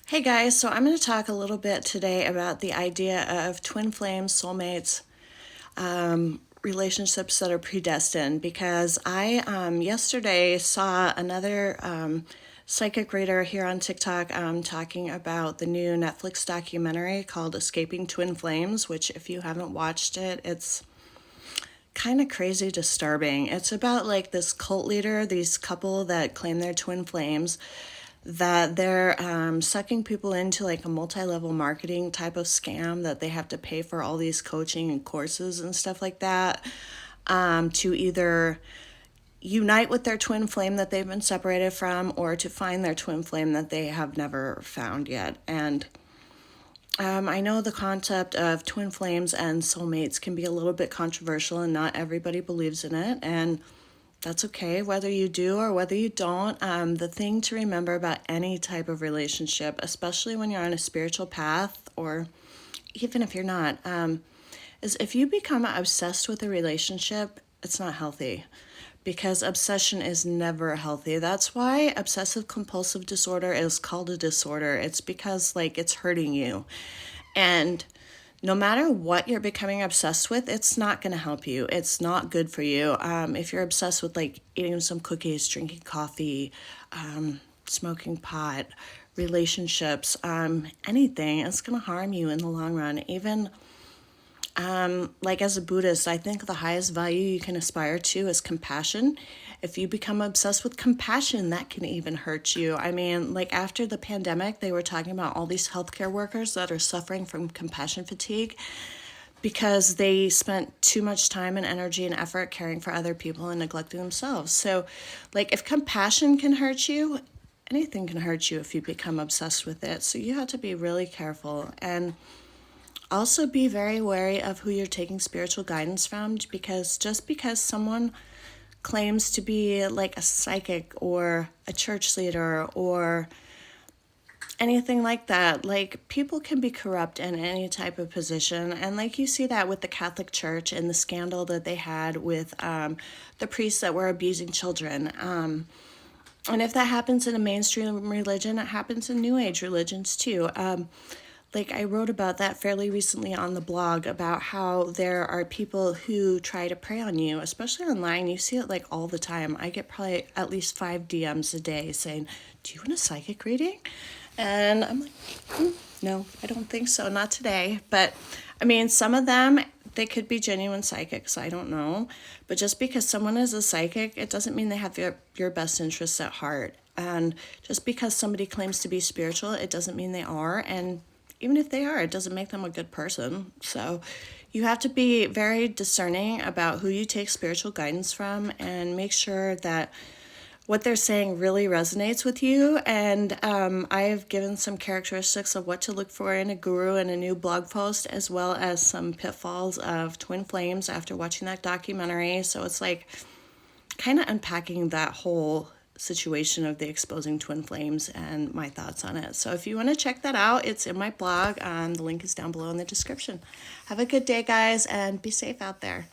Hey guys, so I'm going to talk a little bit today about the idea of twin flames, soulmates, relationships that are predestined because I yesterday saw another psychic reader here on TikTok talking about the new Netflix documentary called Escaping Twin Flames, which, if you haven't watched it, it's kind of crazy disturbing. It's about like this cult leader, these couple that claim they're twin flames, that they're sucking people into like a multi-level marketing type of scam that they have to pay for all these coaching and courses and stuff like that, to either unite with their twin flame that they've been separated from or to find their twin flame that they have never found yet. And I know the concept of twin flames and soulmates can be a little bit controversial and not everybody believes in it. And that's okay, whether you do or whether you don't. The thing to remember about any type of relationship, especially when you're on a spiritual path or even if you're not, is if you become obsessed with a relationship, it's not healthy because obsession is never healthy. That's why obsessive compulsive disorder is called a disorder. It's because like it's hurting you. And no matter what you're becoming obsessed with, it's not going to help you. It's not good for you. If you're obsessed with like eating some cookies, drinking coffee, smoking pot, relationships, anything, it's going to harm you in the long run. Even like as a Buddhist, I think the highest value you can aspire to is compassion. If you become obsessed with compassion, that can even hurt you. I mean, like after the pandemic, they were talking about all these healthcare workers that are suffering from compassion fatigue because they spent too much time and energy and effort caring for other people and neglecting themselves. So, like, if compassion can hurt you, anything can hurt you if you become obsessed with it. So, you have to be really careful. And also be very wary of who you're taking spiritual guidance from, because just because someone claims to be like a psychic or a church leader or anything like that, like people can be corrupt in any type of position. And like you see that with the Catholic Church and the scandal that they had with the priests that were abusing children. And if that happens in a mainstream religion, it happens in New Age religions too. Like I wrote about that fairly recently on the blog about how there are people who try to prey on you, especially online. You see it like all the time. I get probably at least 5 DMs a day saying, "Do you want a psychic reading?" And I'm like, no, I don't think so. Not today. But I mean, some of them, they could be genuine psychics. I don't know. But just because someone is a psychic, it doesn't mean they have your best interests at heart. And just because somebody claims to be spiritual, it doesn't mean they are. And even if they are, it doesn't make them a good person. So you have to be very discerning about who you take spiritual guidance from and make sure that what they're saying really resonates with you. And I've given some characteristics of what to look for in a guru in a new blog post, as well as some pitfalls of twin flames after watching that documentary. So it's like kind of unpacking that whole situation of the exposing twin flames and my thoughts on it. So if you want to check that out, it's in my blog. The link is down below in the description. Have a good day, guys, and be safe out there.